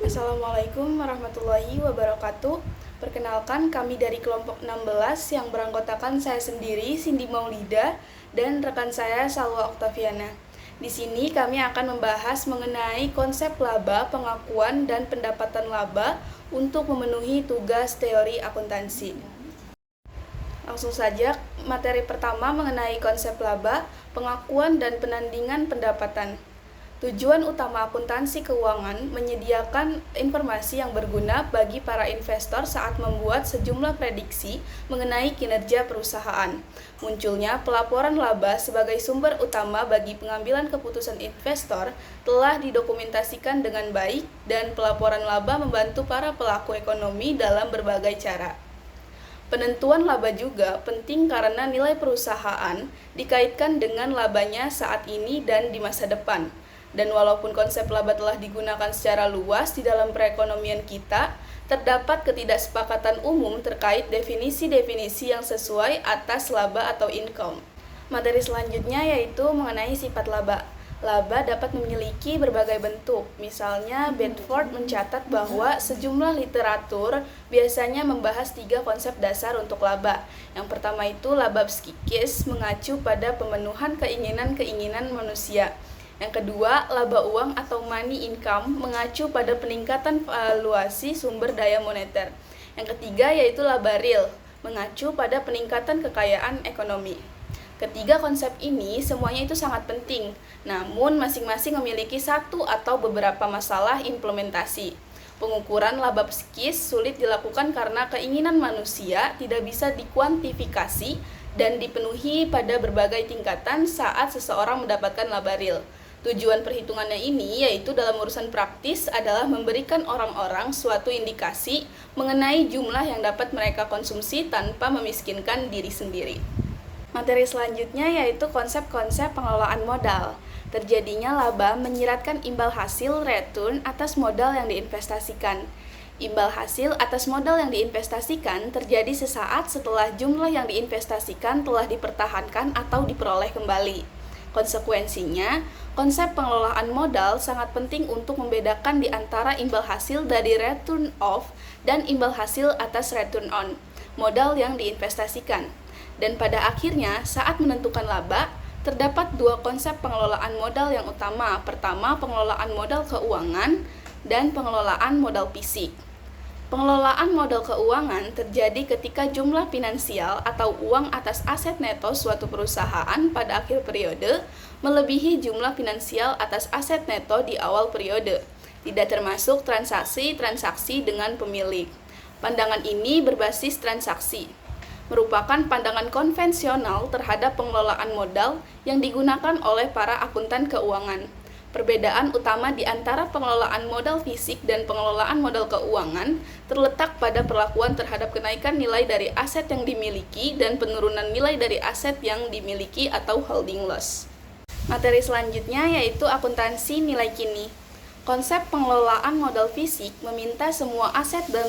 Assalamualaikum warahmatullahi wabarakatuh. Perkenalkan, kami dari kelompok 16 yang beranggotakan saya sendiri, Cindy Maulida, dan rekan saya, Salwa Oktaviana. Di sini kami akan membahas mengenai konsep laba, pengakuan, dan pendapatan laba untuk memenuhi tugas teori akuntansi. Langsung saja, materi pertama mengenai konsep laba, pengakuan, dan penandingan pendapatan. Tujuan utama akuntansi keuangan menyediakan informasi yang berguna bagi para investor saat membuat sejumlah prediksi mengenai kinerja perusahaan. Munculnya pelaporan laba sebagai sumber utama bagi pengambilan keputusan investor telah didokumentasikan dengan baik, dan pelaporan laba membantu para pelaku ekonomi dalam berbagai cara. Penentuan laba juga penting karena nilai perusahaan dikaitkan dengan labanya saat ini dan di masa depan. Dan walaupun konsep laba telah digunakan secara luas di dalam perekonomian kita, terdapat ketidaksepakatan umum terkait definisi-definisi yang sesuai atas laba atau income. Materi selanjutnya yaitu mengenai sifat laba. Laba dapat memiliki berbagai bentuk. Misalnya, Bedford mencatat bahwa sejumlah literatur biasanya membahas 3 konsep dasar untuk laba. Yang pertama itu laba psikis, mengacu pada pemenuhan keinginan-keinginan manusia. Yang kedua, laba uang atau money income, mengacu pada peningkatan valuasi sumber daya moneter. Yang ketiga yaitu laba real, mengacu pada peningkatan kekayaan ekonomi. Ketiga konsep ini semuanya itu sangat penting, namun masing-masing memiliki satu atau beberapa masalah implementasi. Pengukuran laba psikis sulit dilakukan karena keinginan manusia tidak bisa dikuantifikasi dan dipenuhi pada berbagai tingkatan saat seseorang mendapatkan laba real. Tujuan perhitungannya ini yaitu dalam urusan praktis adalah memberikan orang-orang suatu indikasi mengenai jumlah yang dapat mereka konsumsi tanpa memiskinkan diri sendiri. Materi selanjutnya yaitu konsep-konsep pengelolaan modal. Terjadinya laba menyiratkan imbal hasil return atas modal yang diinvestasikan. Imbal hasil atas modal yang diinvestasikan terjadi sesaat setelah jumlah yang diinvestasikan telah dipertahankan atau diperoleh kembali. Konsekuensinya, konsep pengelolaan modal sangat penting untuk membedakan di antara imbal hasil dari return of dan imbal hasil atas return on, modal yang diinvestasikan. Dan pada akhirnya, saat menentukan laba, terdapat 2 konsep pengelolaan modal yang utama. Pertama, pengelolaan modal keuangan dan pengelolaan modal fisik. Pengelolaan modal keuangan terjadi ketika jumlah finansial atau uang atas aset neto suatu perusahaan pada akhir periode melebihi jumlah finansial atas aset neto di awal periode, tidak termasuk transaksi-transaksi dengan pemilik. Pandangan ini berbasis transaksi, merupakan pandangan konvensional terhadap pengelolaan modal yang digunakan oleh para akuntan keuangan. Perbedaan utama di antara pengelolaan modal fisik dan pengelolaan modal keuangan terletak pada perlakuan terhadap kenaikan nilai dari aset yang dimiliki dan penurunan nilai dari aset yang dimiliki atau holding loss. Materi selanjutnya yaitu akuntansi nilai kini. Konsep pengelolaan modal fisik meminta semua aset dan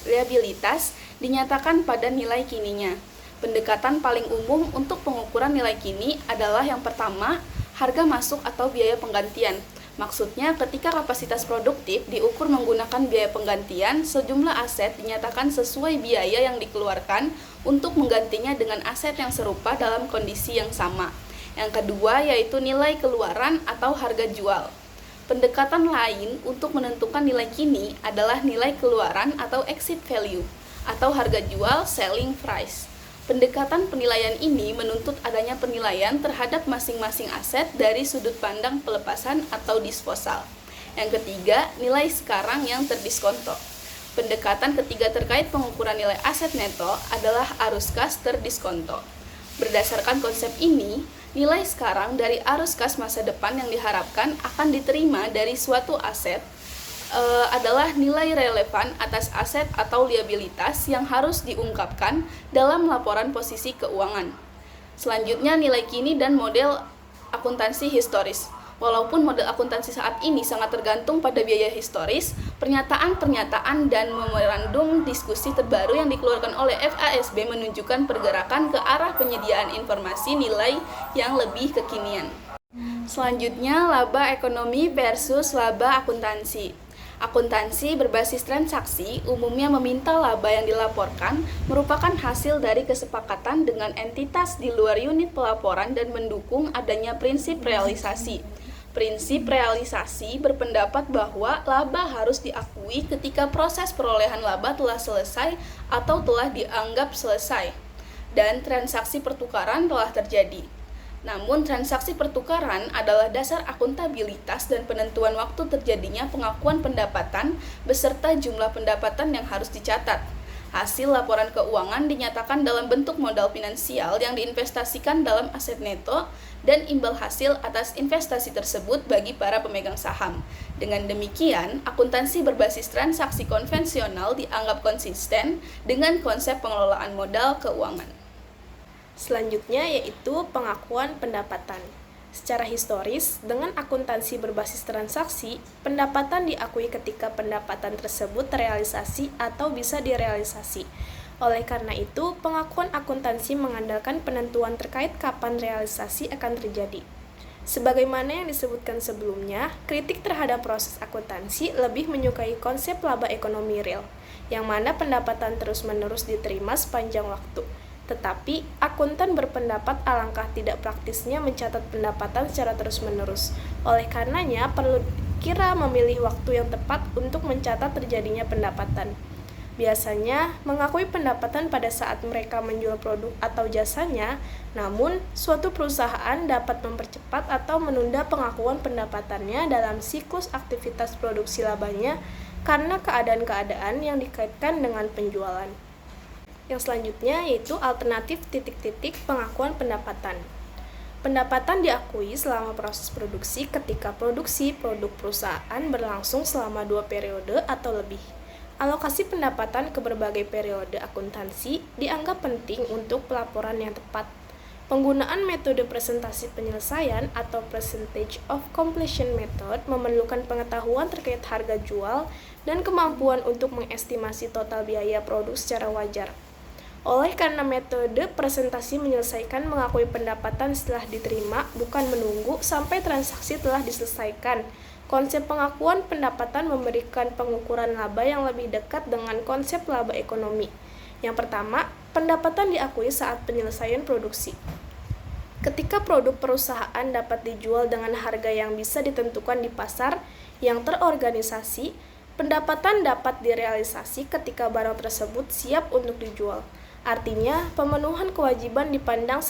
liabilitas dinyatakan pada nilai kininya. Pendekatan paling umum untuk pengukuran nilai kini adalah yang pertama, harga masuk atau biaya penggantian. Maksudnya ketika kapasitas produktif diukur menggunakan biaya penggantian, sejumlah aset dinyatakan sesuai biaya yang dikeluarkan untuk menggantinya dengan aset yang serupa dalam kondisi yang sama. Yang kedua yaitu nilai keluaran atau harga jual. Pendekatan lain untuk menentukan nilai kini adalah nilai keluaran atau exit value atau harga jual selling price. Pendekatan penilaian ini menuntut adanya penilaian terhadap masing-masing aset dari sudut pandang pelepasan atau disposal. Yang ketiga, nilai sekarang yang terdiskonto. Pendekatan ketiga terkait pengukuran nilai aset neto adalah arus kas terdiskonto. Berdasarkan konsep ini, nilai sekarang dari arus kas masa depan yang diharapkan akan diterima dari suatu aset adalah nilai relevan atas aset atau liabilitas yang harus diungkapkan dalam laporan posisi keuangan. Selanjutnya, nilai kini dan model akuntansi historis. Walaupun model akuntansi saat ini sangat tergantung pada biaya historis, pernyataan-pernyataan dan memorandum diskusi terbaru yang dikeluarkan oleh FASB menunjukkan pergerakan ke arah penyediaan informasi nilai yang lebih kekinian. Selanjutnya, laba ekonomi versus laba akuntansi. Akuntansi berbasis transaksi umumnya meminta laba yang dilaporkan merupakan hasil dari kesepakatan dengan entitas di luar unit pelaporan dan mendukung adanya prinsip realisasi. Prinsip realisasi berpendapat bahwa laba harus diakui ketika proses perolehan laba telah selesai atau telah dianggap selesai, dan transaksi pertukaran telah terjadi. Namun, transaksi pertukaran adalah dasar akuntabilitas dan penentuan waktu terjadinya pengakuan pendapatan beserta jumlah pendapatan yang harus dicatat. Hasil laporan keuangan dinyatakan dalam bentuk modal finansial yang diinvestasikan dalam aset neto dan imbal hasil atas investasi tersebut bagi para pemegang saham. Dengan demikian, akuntansi berbasis transaksi konvensional dianggap konsisten dengan konsep pengelolaan modal keuangan. Selanjutnya yaitu pengakuan pendapatan. Secara historis, dengan akuntansi berbasis transaksi, pendapatan diakui ketika pendapatan tersebut terrealisasi atau bisa direalisasi. Oleh karena itu, pengakuan akuntansi mengandalkan penentuan terkait kapan realisasi akan terjadi. Sebagaimana yang disebutkan sebelumnya, kritik terhadap proses akuntansi lebih menyukai konsep laba ekonomi real, yang mana pendapatan terus-menerus diterima sepanjang waktu. Tetapi, akuntan berpendapat alangkah tidak praktisnya mencatat pendapatan secara terus-menerus. Oleh karenanya, perlu kira memilih waktu yang tepat untuk mencatat terjadinya pendapatan. Biasanya, mengakui pendapatan pada saat mereka menjual produk atau jasanya, namun suatu perusahaan dapat mempercepat atau menunda pengakuan pendapatannya dalam siklus aktivitas produksi labanya karena keadaan-keadaan yang dikaitkan dengan penjualan. Yang selanjutnya yaitu alternatif titik-titik pengakuan pendapatan. Pendapatan diakui selama proses produksi ketika produksi produk perusahaan berlangsung selama 2 periode atau lebih. Alokasi pendapatan ke berbagai periode akuntansi dianggap penting untuk pelaporan yang tepat. Penggunaan metode presentasi penyelesaian atau percentage of completion method memerlukan pengetahuan terkait harga jual dan kemampuan untuk mengestimasi total biaya produk secara wajar. Oleh karena metode presentasi menyelesaikan mengakui pendapatan setelah diterima, bukan menunggu sampai transaksi telah diselesaikan. Konsep pengakuan pendapatan memberikan pengukuran laba yang lebih dekat dengan konsep laba ekonomi. Yang pertama, pendapatan diakui saat penyelesaian produksi. Ketika produk perusahaan dapat dijual dengan harga yang bisa ditentukan di pasar yang terorganisasi, pendapatan dapat direalisasi ketika barang tersebut siap untuk dijual. Artinya, pemenuhan kewajiban dipandang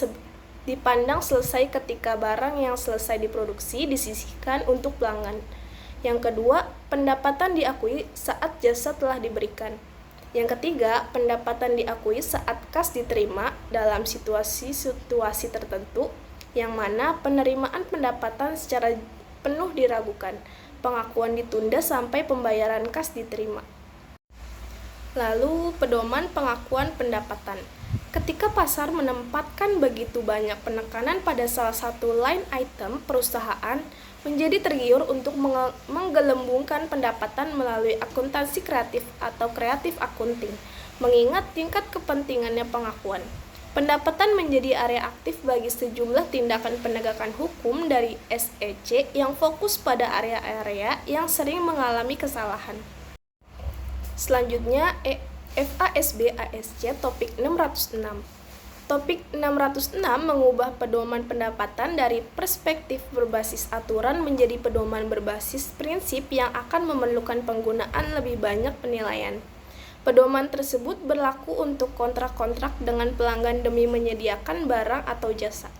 selesai ketika barang yang selesai diproduksi disisihkan untuk pelanggan. Yang kedua, pendapatan diakui saat jasa telah diberikan. Yang ketiga, pendapatan diakui saat kas diterima dalam situasi-situasi tertentu, yang mana penerimaan pendapatan secara penuh diragukan. Pengakuan ditunda sampai pembayaran kas diterima. Lalu, pedoman pengakuan pendapatan. Ketika pasar menempatkan begitu banyak penekanan pada salah satu line item perusahaan, menjadi tergiur untuk menggelembungkan pendapatan melalui akuntansi kreatif atau kreatif accounting, mengingat tingkat kepentingannya pengakuan. Pendapatan menjadi area aktif bagi sejumlah tindakan penegakan hukum dari SEC yang fokus pada area-area yang sering mengalami kesalahan. Selanjutnya, FASB ASC topik 606. Topik 606 mengubah pedoman pendapatan dari perspektif berbasis aturan menjadi pedoman berbasis prinsip yang akan memerlukan penggunaan lebih banyak penilaian. Pedoman tersebut berlaku untuk kontrak-kontrak dengan pelanggan demi menyediakan barang atau jasa.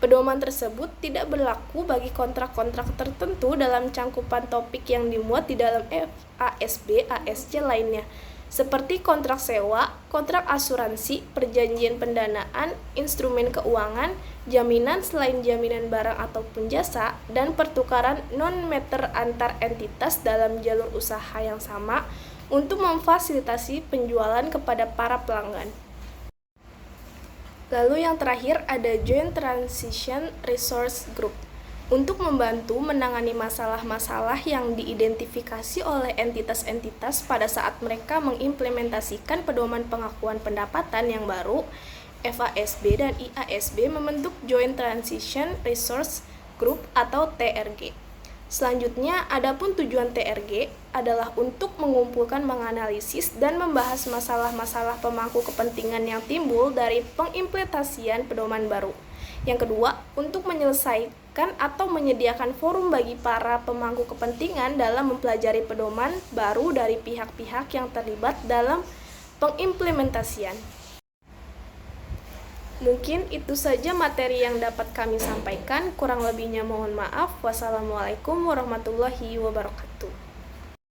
Pedoman tersebut tidak berlaku bagi kontrak-kontrak tertentu dalam cangkupan topik yang dimuat di dalam FASB ASC lainnya, seperti kontrak sewa, kontrak asuransi, perjanjian pendanaan, instrumen keuangan, jaminan selain jaminan barang ataupun jasa, dan pertukaran non-meter antar entitas dalam jalur usaha yang sama untuk memfasilitasi penjualan kepada para pelanggan. Lalu yang terakhir ada Joint Transition Resource Group untuk membantu menangani masalah-masalah yang diidentifikasi oleh entitas-entitas pada saat mereka mengimplementasikan pedoman pengakuan pendapatan yang baru. FASB dan IASB membentuk Joint Transition Resource Group atau TRG. Selanjutnya, adapun tujuan TRG adalah untuk mengumpulkan, menganalisis, dan membahas masalah-masalah pemangku kepentingan yang timbul dari pengimplementasian pedoman baru. Yang kedua, untuk menyelesaikan atau menyediakan forum bagi para pemangku kepentingan dalam mempelajari pedoman baru dari pihak-pihak yang terlibat dalam pengimplementasian. Mungkin itu saja materi yang dapat kami sampaikan. Kurang lebihnya mohon maaf. Wassalamualaikum warahmatullahi wabarakatuh.